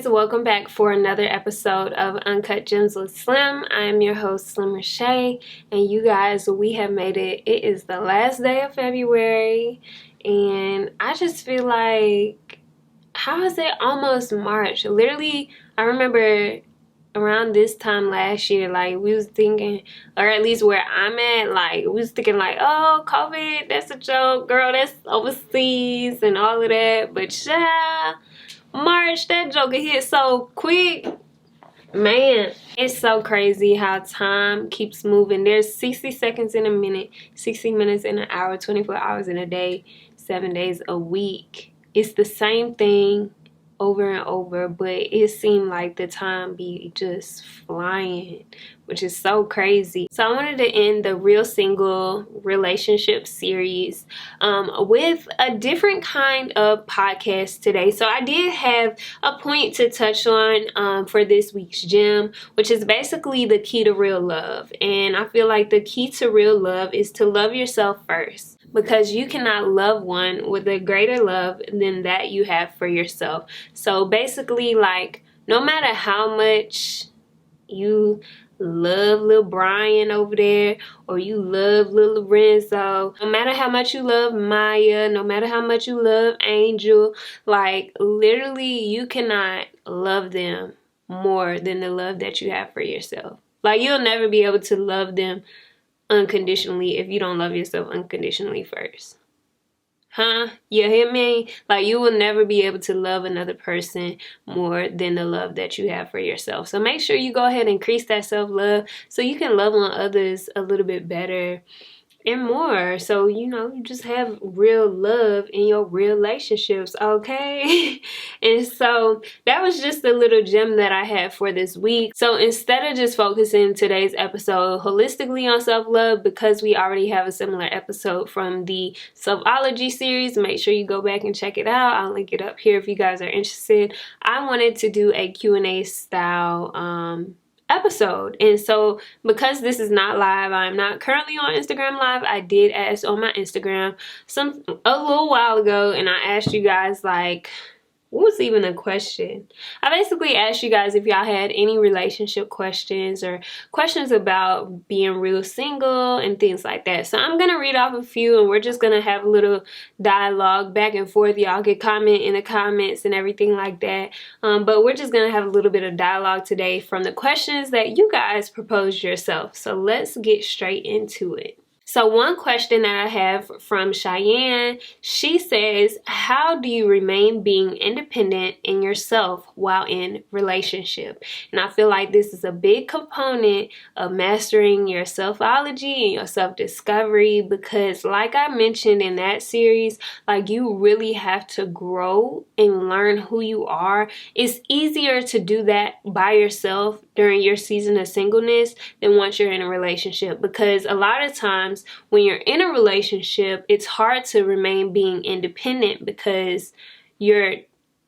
guys, welcome back for another episode of Uncut Gems with Slim. I am your host, Slim Reshae, and you guys, we have made it. It is the last day of February, and I just feel like, how is it almost March? Literally, I remember around this time last year, like, we was thinking, or at least where I'm at, like, we was thinking like, oh, COVID, that's a joke, girl, that's overseas and all of that. But yeah, March, that joker hit so quick. Man, it's so crazy how time keeps moving. There's 60 seconds in a minute, 60 minutes in an hour, 24 hours in a day, 7 days a week. It's the same thing over and over, but it seemed like the time be just flying, which is so crazy. So I wanted to end the Real Single Relationship Series with a different kind of podcast today. So I did have a point to touch on for this week's gem, which is basically the key to real love. And I feel like the key to real love is to love yourself first, because you cannot love one with a greater love than that you have for yourself. So basically, like, no matter how much you love little Brian over there, or you love little Lorenzo, no matter how much you love Maya, no matter how much you love Angel, like, literally you cannot love them more than the love that you have for yourself. Like, you'll never be able to love them unconditionally if you don't love yourself unconditionally first. Huh? You hear me? Like, you will never be able to love another person more than the love that you have for yourself. So make sure you go ahead and increase that self-love so you can love on others a little bit better and more. So, you know, you just have real love in your relationships, okay? And so that was just a little gem that I had for this week. So instead of just focusing today's episode holistically on self-love, because we already have a similar episode from the Selfology series, make sure you go back and check it out. I'll link it up here if you guys are interested. I wanted to do a Q&A style episode. And so because this is not live, I'm not currently on Instagram live. I did ask on my Instagram a little while ago, and I asked you guys, like, what was even a question? I basically asked you guys if y'all had any relationship questions or questions about being real single and things like that. So I'm gonna read off a few, and we're just gonna have a little dialogue back and forth. Y'all can comment in the comments and everything like that. But we're just gonna have a little bit of dialogue today from the questions that you guys proposed yourself. So let's get straight into it. So one question that I have from Cheyenne, she says, how do you remain being independent in yourself while in relationship? And I feel like this is a big component of mastering your selfology and your self-discovery, because like I mentioned in that series, like, you really have to grow and learn who you are. It's easier to do that by yourself during your season of singleness than once you're in a relationship, because a lot of times when you're in a relationship, it's hard to remain being independent because your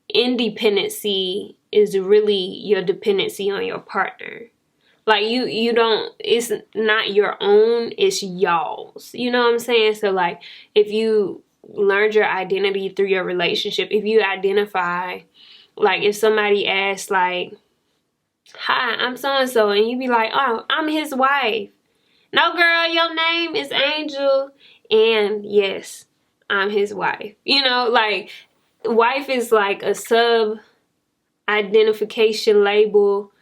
independency is really your dependency on your partner. Like, you don't, it's not your own, it's y'all's. You know what I'm saying? So, like, if you learned your identity through your relationship, if you identify, like, if somebody asks, like, hi, I'm so-and-so, and you be like, oh, I'm his wife. No, girl, your name is Angel, and yes, I'm his wife. You know, like, wife is like a sub-identification label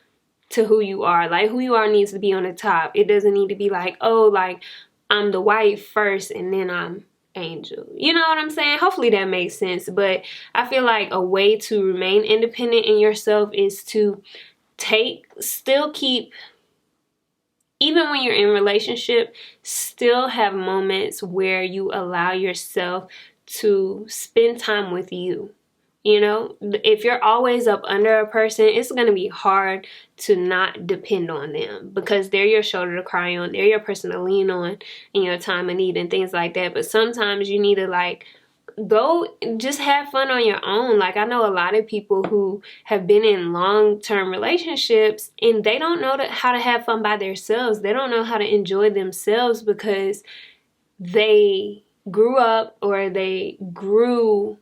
to who you are. Like, who you are needs to be on the top. It doesn't need to be like, oh, like, I'm the wife first, and then I'm Angel. You know what I'm saying? Hopefully that makes sense. But I feel like a way to remain independent in yourself is to even when you're in relationship, still have moments where you allow yourself to spend time with you. You know, if you're always up under a person, it's going to be hard to not depend on them, because they're your shoulder to cry on. They're your person to lean on in your time of need and things like that. But sometimes you need to, like, go just have fun on your own. Like, I know a lot of people who have been in long-term relationships and they don't know how to have fun by themselves. They don't know how to enjoy themselves because they grew up, or they grew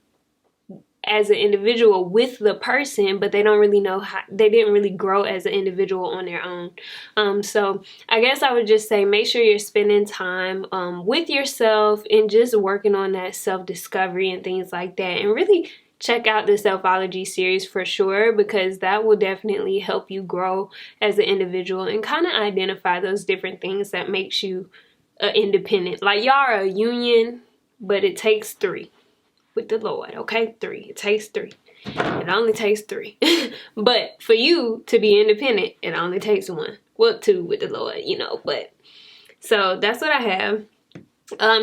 as an individual with the person, but they don't really know how, they didn't really grow as an individual on their own. So I guess I would just say make sure you're spending time with yourself and just working on that self-discovery and things like that, and really check out the Selfology series for sure, because that will definitely help you grow as an individual and kind of identify those different things that makes you independent. Like, y'all are a union, but it takes three with the Lord, okay? 3. It takes 3. It only takes 3. But for you to be independent, it only takes 1. Well, 2 with the Lord, you know. But so that's what I have.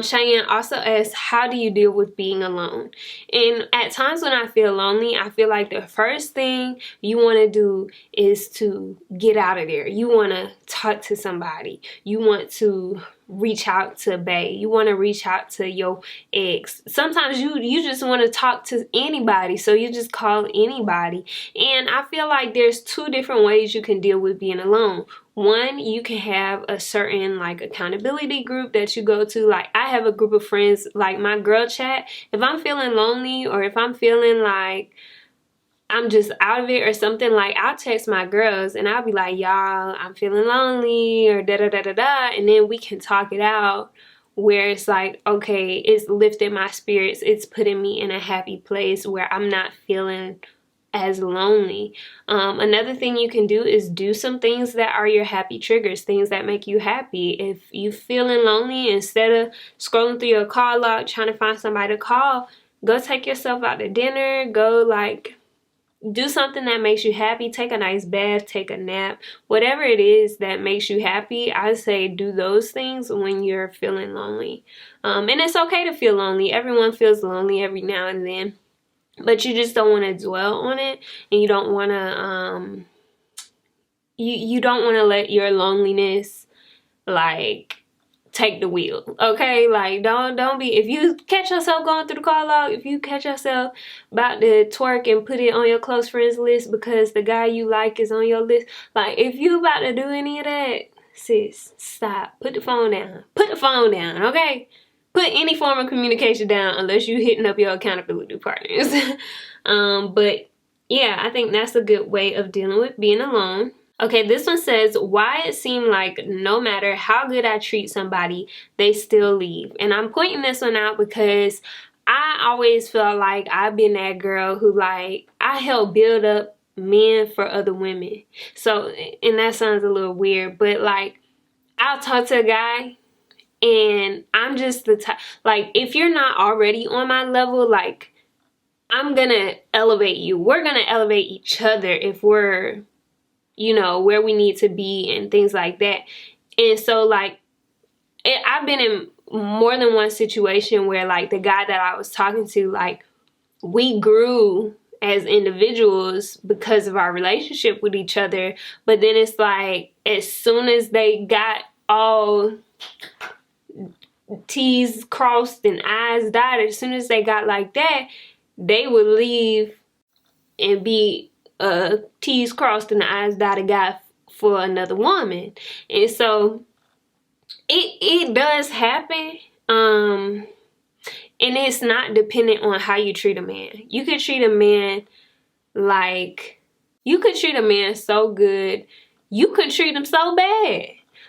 Cheyenne also asks, how do you deal with being alone? And at times when I feel lonely, I feel like the first thing you want to do is to get out of there. You want to talk to somebody. You want to reach out to bae. You want to reach out to your ex. Sometimes you just want to talk to anybody, so you just call anybody. And I feel like there's 2 different ways you can deal with being alone. One, you can have a certain like accountability group that you go to. Like, I have a group of friends, like my girl chat. If I'm feeling lonely, or if I'm feeling like I'm just out of it or something, like, I'll text my girls and I'll be like, y'all, I'm feeling lonely, or da da da da da, and then we can talk it out, where it's like, okay, it's lifting my spirits, it's putting me in a happy place where I'm not feeling as lonely. Another thing you can do is do some things that are your happy triggers, things that make you happy. If you feeling lonely, instead of scrolling through your call log trying to find somebody to call, go take yourself out to dinner, go like do something that makes you happy. Take a nice bath, take a nap, whatever it is that makes you happy. I say do those things when you're feeling lonely. And it's okay to feel lonely. Everyone feels lonely every now and then. But you just don't want to dwell on it, and you don't want to you don't want to let your loneliness like take the wheel, okay? Like, don't be, if you catch yourself going through the call log, if you catch yourself about to twerk and put it on your close friends list because the guy you like is on your list, like, if you about to do any of that, sis, stop. Put the phone down. Put the phone down, okay? Put any form of communication down unless you're hitting up your accountability partners. But yeah, I think that's a good way of dealing with being alone. Okay, this one says, why it seemed like no matter how good I treat somebody, they still leave. And I'm pointing this one out because I always felt like I've been that girl who, like, I help build up men for other women. So, and that sounds a little weird, but like, I'll talk to a guy, and I'm just the type, like, if you're not already on my level, like, I'm gonna elevate you. We're gonna elevate each other if we're, you know, where we need to be and things like that. And so, like, I've been in more than one situation where, like, the guy that I was talking to, like, we grew as individuals because of our relationship with each other. But then it's like, as soon as they got all T's crossed and I's dotted, as soon as they got like that, they would leave and be T's crossed and the I's dotted guy for another woman. And so it does happen. And it's not dependent on how you treat a man. You could treat a man like, you could treat a man so good, you could treat him so bad.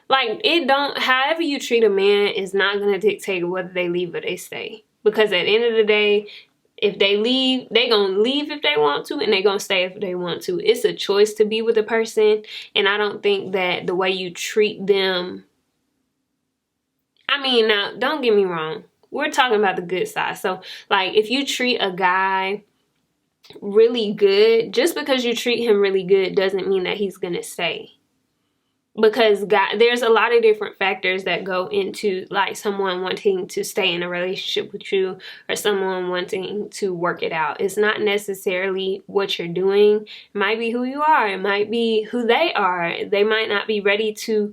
Like, it don't, however you treat a man is not going to dictate whether they leave or they stay. Because at the end of the day, if they leave, they going to leave if they want to, and they going to stay if they want to. It's a choice to be with a person, and I don't think that the way you treat them, I mean, now, don't get me wrong. We're talking about the good side. So, like, if you treat a guy really good, just because you treat him really good doesn't mean that he's going to stay. Because there's a lot of different factors that go into, like, someone wanting to stay in a relationship with you or someone wanting to work it out. It's not necessarily what you're doing. It might be who you are. It might be who they are. They might not be ready to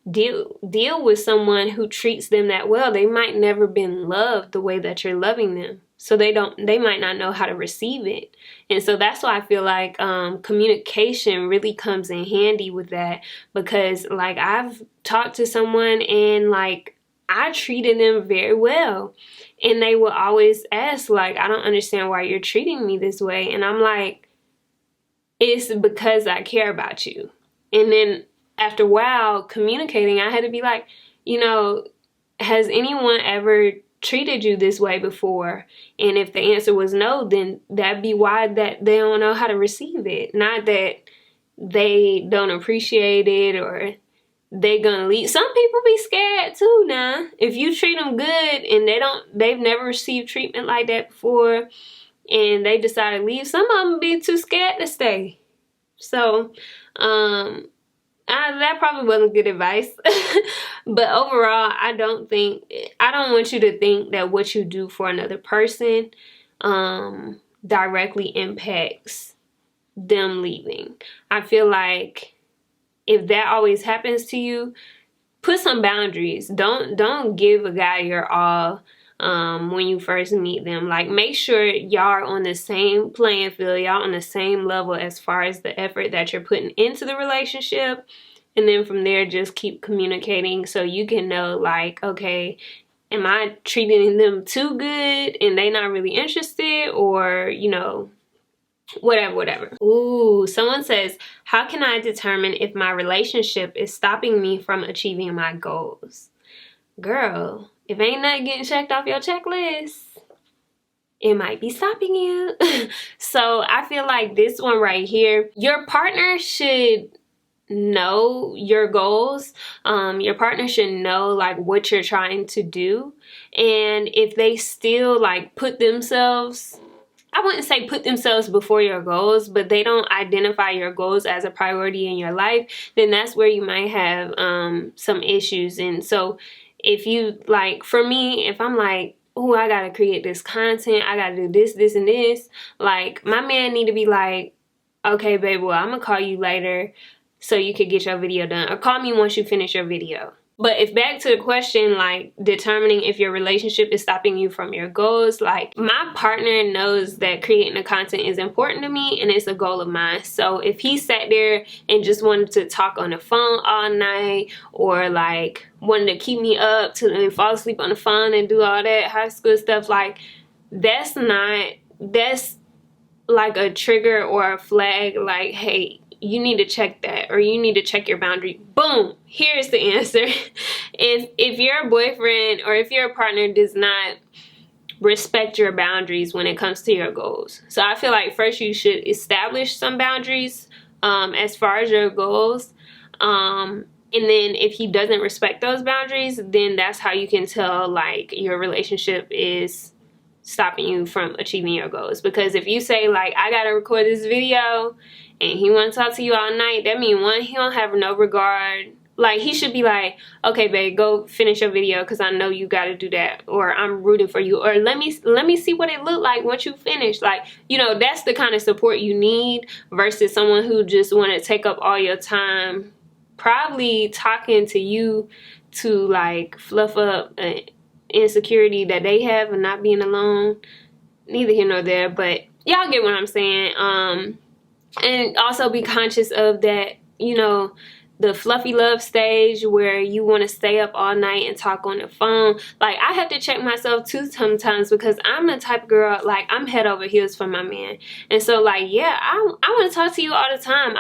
deal with someone who treats them that well. They might never been loved the way that you're loving them. So they might not know how to receive it. And so that's why I feel like communication really comes in handy with that. Because, like, I've talked to someone and, like, I treated them very well. And they would always ask, like, I don't understand why you're treating me this way. And I'm like, it's because I care about you. And then after a while communicating, I had to be like, you know, has anyone ever treated you this way before? And if the answer was no, then that'd be why that they don't know how to receive it. Not that they don't appreciate it or they gonna leave. Some people be scared too now. If you treat them good and they've never received treatment like that before and they decide to leave, some of them be too scared to stay. So, that probably wasn't good advice. But overall, I don't want you to think that what you do for another person directly impacts them leaving. I feel like if that always happens to you, put some boundaries. Don't give a guy your all when you first meet them. Like, make sure y'all are on the same playing field, y'all on the same level as far as the effort that you're putting into the relationship. And then from there, just keep communicating so you can know, like, okay, am I treating them too good and they not really interested, or, you know, whatever. Ooh, someone says, how can I determine if my relationship is stopping me from achieving my goals? Girl, if ain't nothing getting checked off your checklist, it might be stopping you. So I feel like this one right here, your partner should know your goals. Your partner should know like what you're trying to do. And if they still like put themselves, I wouldn't say put themselves before your goals, but they don't identify your goals as a priority in your life, then that's where you might have some issues. And so if you, like, for me, if I'm like, oh, I gotta create this content, I gotta do this, this, and this, like, my man need to be like, okay, babe, well, I'm gonna call you later so you could get your video done, or call me once you finish your video. But if back to the question, like determining if your relationship is stopping you from your goals, like my partner knows that creating the content is important to me and it's a goal of mine. So if he sat there and just wanted to talk on the phone all night, or like wanted to keep me up to fall asleep on the phone and do all that high school stuff, like that's like a trigger or a flag, like, hey, you need to check that, or you need to check your boundary. Boom, here's the answer. If your boyfriend or if your partner does not respect your boundaries when it comes to your goals. So I feel like first you should establish some boundaries as far as your goals. And then if he doesn't respect those boundaries, then that's how you can tell like your relationship is stopping you from achieving your goals. Because if you say like, I gotta record this video and he want to talk to you all night, that means one, he don't have no regard. Like, he should be like, okay, babe, go finish your video because I know you got to do that, or I'm rooting for you, or let me see what it looked like once you finish. Like, you know, that's the kind of support you need versus someone who just want to take up all your time, probably talking to you to like fluff up an insecurity that they have and not being alone. Neither here nor there, but y'all get what I'm saying. And also be conscious of that, you know, the fluffy love stage where you want to stay up all night and talk on the phone. Like, I have to check myself too sometimes, because I'm the type of girl, like, I'm head over heels for my man. And so, like, yeah, I want to talk to you all the time.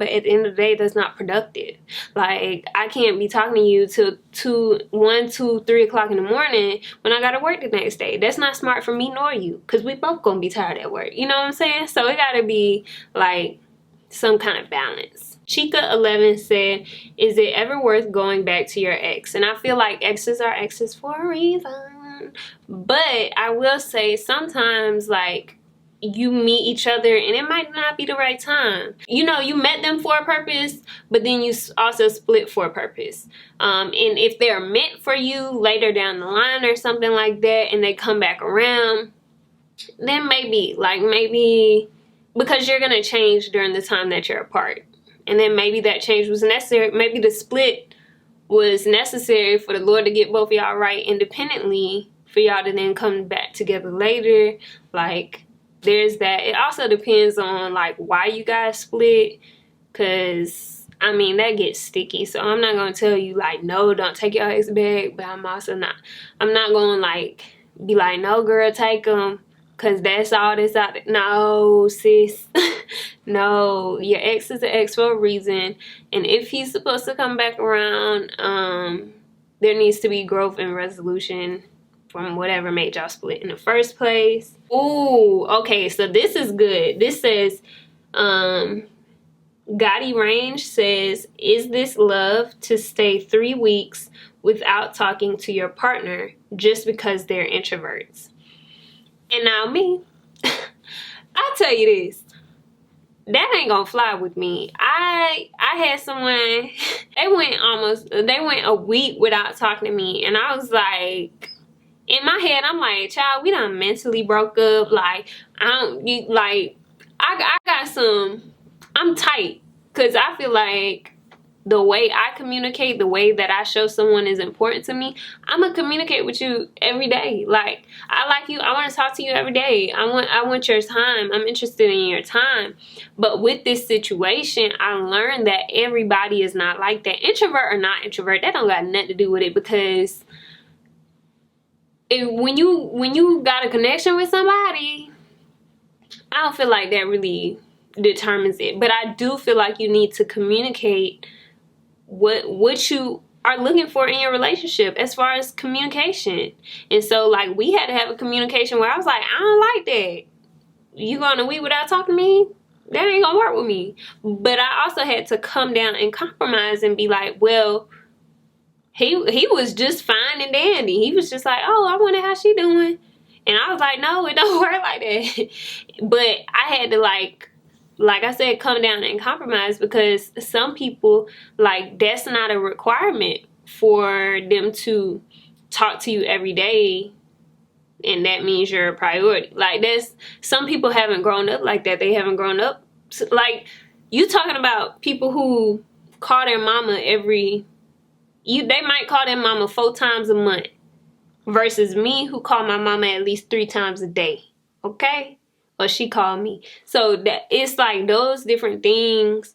But at the end of the day, that's not productive. Like, I can't be talking to you till 1, 2, 3 o'clock in the morning when I got to work the next day. That's not smart for me nor you, because we both going to be tired at work. You know what I'm saying? So it got to be, like, some kind of balance. Chica11 said, is it ever worth going back to your ex? And I feel like exes are exes for a reason. But I will say sometimes, like, you meet each other and it might not be the right time. You know, you met them for a purpose, but then you also split for a purpose. And if they're meant for you later down the line or something like that, and they come back around, then maybe because you're going to change during the time that you're apart. And then maybe that change was necessary. Maybe the split was necessary for the Lord to get both of y'all right independently, for y'all to then come back together later. Like, there's that. It also depends on, like, why you guys split. Because I mean, that gets sticky. So I'm not gonna tell you like, no, don't take your ex back, but I'm not gonna like be like, no girl, take them, cause that's all that's out there. No, sis. No, your ex is an ex for a reason, and if he's supposed to come back around, there needs to be growth and resolution from whatever made y'all split in the first place. Ooh, okay, so this is good. This says, Gotti Range says, is this love to stay 3 weeks without talking to your partner just because they're introverts? And now me, I'll tell you this. That ain't gonna fly with me. I had someone, they went a week without talking to me, and I was like, in my head, I'm like, child, we done mentally broke up. Like, I'm tight. Because I feel like the way I communicate, the way that I show someone is important to me, I'm going to communicate with you every day. Like, I like you. I want to talk to you every day. I want your time. I'm interested in your time. But with this situation, I learned that everybody is not like that. Introvert or not introvert, that don't got nothing to do with it, because when you got a connection with somebody, I don't feel like that really determines it. But I do feel like you need to communicate what you are looking for in your relationship as far as communication. And so, like, we had to have a communication where I was like, I don't like that. You going a week without talking to me? That ain't gonna work with me. But I also had to come down and compromise and be like, well, he was just fine and dandy. He was just like, oh, I wonder how she doing. And I was like, no, it don't work like that. But I had to, like I said, come down and compromise, because some people, like, that's not a requirement for them to talk to you every day, and that means you're a priority. Like, some people haven't grown up like that. They haven't grown up, like, you talking about people who call their mama they might call their mama 4 times a month, versus me, who call my mama at least 3 times a day. Okay? Or she called me. So that it's like those different things,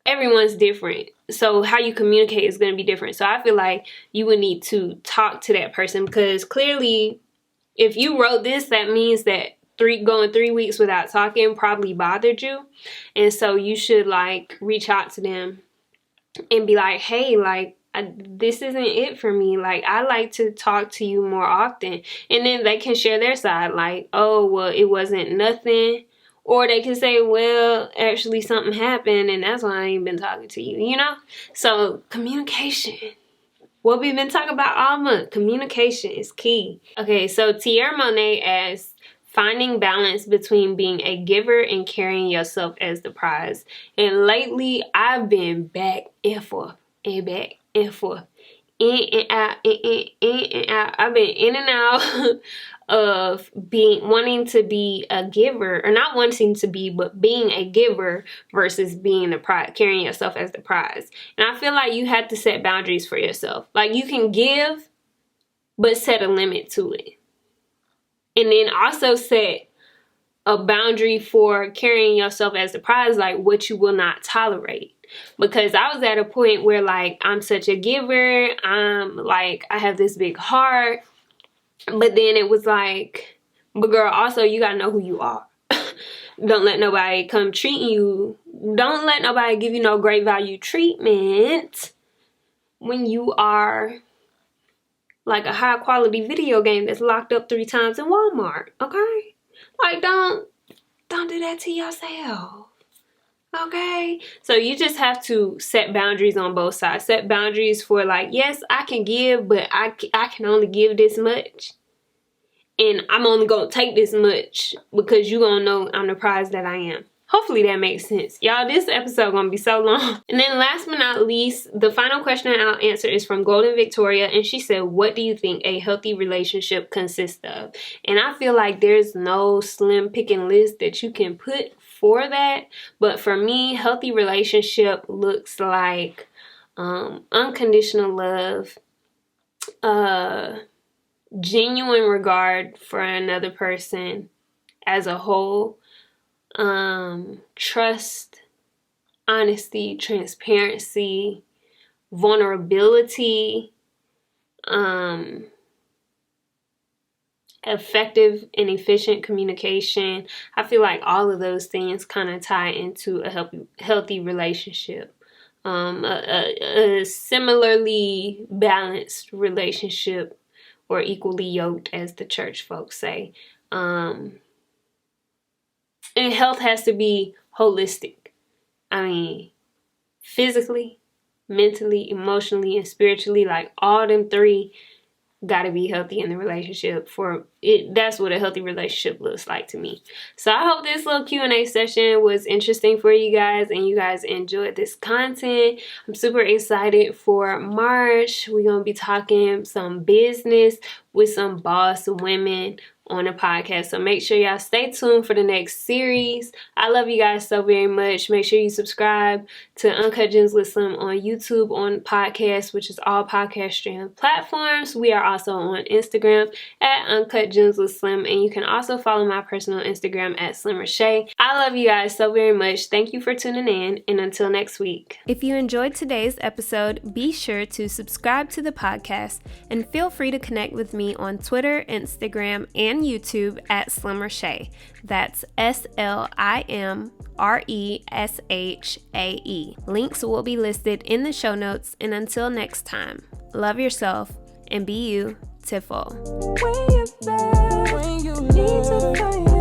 everyone's different. So how you communicate is going to be different. So I feel like you would need to talk to that person, because clearly, if you wrote this, that means that going 3 weeks without talking probably bothered you. And so you should, like, reach out to them and be like, hey, like, this isn't it for me. Like, I like to talk to you more often. And then they can share their side, like, oh, well, it wasn't nothing. Or they can say, well, actually something happened, and that's why I ain't been talking to you, you know? So communication. What we've been talking about all month, communication is key. Okay, so Tierra Monet asks, finding balance between being a giver and carrying yourself as the prize. And lately, I've been back and forth and back and forth, in and out, in and out. I've been in and out of wanting to be a giver, or not wanting to be, but being a giver versus being the prize, carrying yourself as the prize. And I feel like you have to set boundaries for yourself. Like, you can give, but set a limit to it. And then also set a boundary for carrying yourself as the prize, like what you will not tolerate. Because I was at a point where, like, I'm such a giver, I have this big heart, but then it was like, but girl, also you gotta know who you are. Don't let nobody come treating you, don't let nobody give you no great value treatment when you are like a high quality video game that's locked up 3 times in Walmart, okay? Like, don't do that to yourself. Okay, so you just have to set boundaries on both sides. Set boundaries for, like, yes, I can give, but I can only give this much. And I'm only going to take this much, because you're going to know I'm the prize that I am. Hopefully that makes sense. Y'all, this episode going to be so long. And then last but not least, the final question I'll answer is from Golden Victoria. And she said, what do you think a healthy relationship consists of? And I feel like there's no slim picking list that you can put for that. But for me, healthy relationship looks like unconditional love, genuine regard for another person as a whole, trust, honesty, transparency, vulnerability, effective and efficient communication. I feel like all of those things kind of tie into a healthy relationship. A similarly balanced relationship, or equally yoked, as the church folks say. And health has to be holistic. I mean, physically, mentally, emotionally, and spiritually, like all them three gotta be healthy in the relationship for it. That's what a healthy relationship looks like to me. So I hope this little Q&A session was interesting for you guys and you guys enjoyed this content. I'm super excited for March. We're gonna be talking some business with some boss women on a podcast. So make sure y'all stay tuned for the next series. I love you guys so very much. Make sure you subscribe to Uncut Gems with Slim on YouTube, on podcast, which is all podcast streaming platforms. We are also on Instagram at Uncut Gems with Slim, and you can also follow my personal Instagram at Slim Reshae. I love you guys so very much. Thank you for tuning in, and until next week. If you enjoyed today's episode, be sure to subscribe to the podcast and feel free to connect with me on Twitter, Instagram, and YouTube at Slim Reshae. That's SlimReshae. Links will be listed in the show notes, and until next time, love yourself and be beautiful. When you're bad, when you need to fight.